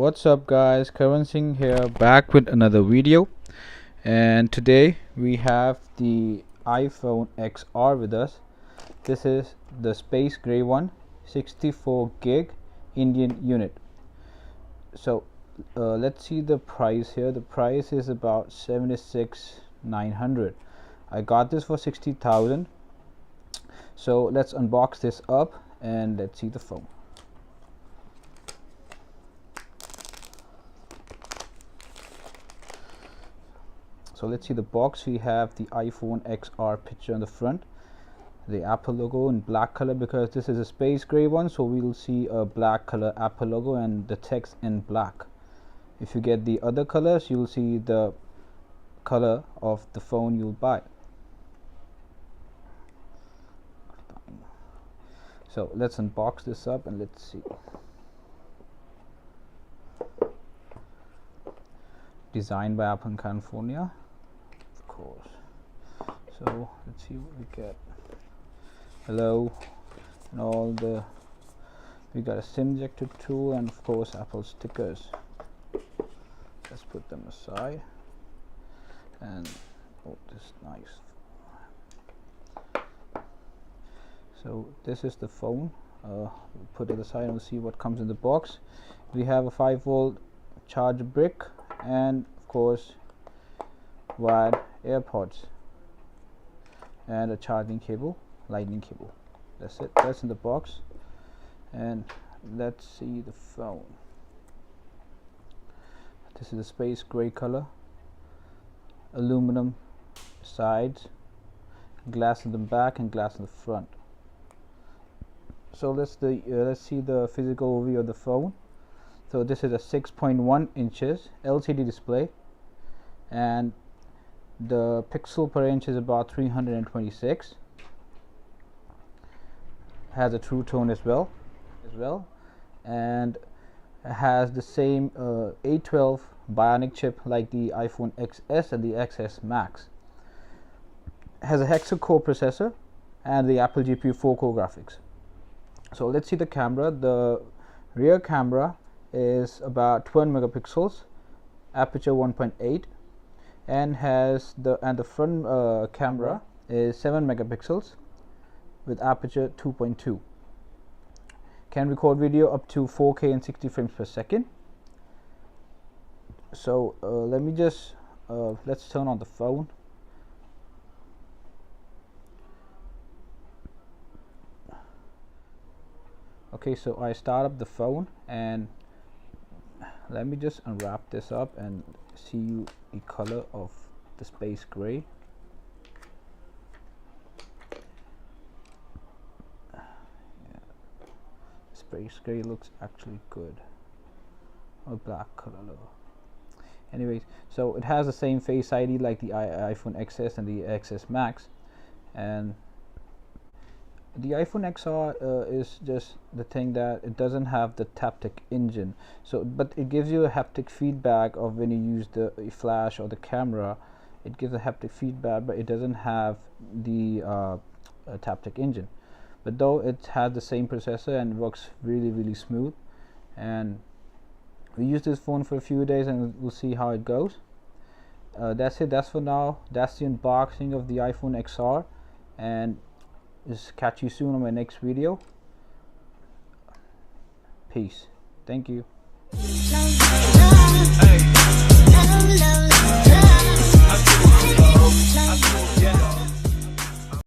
What's up guys, Karan Singh here, back with another video. And today we have the iPhone XR with us. This is the space gray one, 64 gig Indian unit. So let's see the price here. The price is about 76,900. I got this for 60,000. So let's unbox this up and let's see the phone. So let's see the box. We have the iPhone XR picture on the front, the Apple logo in black color because this is a space gray one, so we'll see a black color Apple logo and the text in black. If you get the other colors, you'll see the color of the phone you'll buy. So let's unbox this up and let's see. Designed by Apple in California, of course. So let's see what we get. Hello, and all the, we got a SIM ejector tool and of course Apple stickers. Let's put them aside. And oh, this is nice. So this is the phone. We'll put it aside and we'll see what comes in the box. We have a 5-volt charger brick and of course wired AirPods and a charging cable, lightning cable. That's it. That's in the box. And let's see the phone. This is a space gray color, aluminum sides, glass in the back and glass in the front. So let's see the physical overview of the phone. So this is a 6.1 inches LCD display and the pixel per inch is about 326. Has a true tone as well, and has the same A12 Bionic chip like the iPhone XS and the XS Max. Has a hexa-core processor and the Apple GPU 4-core graphics. So let's see the camera. The rear camera is about 12 megapixels, aperture 1.8, and the front camera is 7 megapixels with aperture 2.2. Can record video up to 4K and 60 frames per second. So let me just let's turn on the phone. Okay, so I start up the phone and let me just unwrap this up and see you the color of the space gray. Yeah. Space gray looks actually good. Or black color though. Anyways, so it has the same Face ID like the iPhone XS and the XS Max, and the iPhone XR is just the thing that it doesn't have the haptic engine. So, but it gives you a haptic feedback of when you use the flash or the camera. It gives a haptic feedback, but it doesn't have the haptic engine. But though it has the same processor and works really smooth. And we use this phone for a few days and we'll see how it goes. That's it. That's for now. That's the unboxing of the iPhone XR, and just catch you soon on my next video. Peace. Thank you.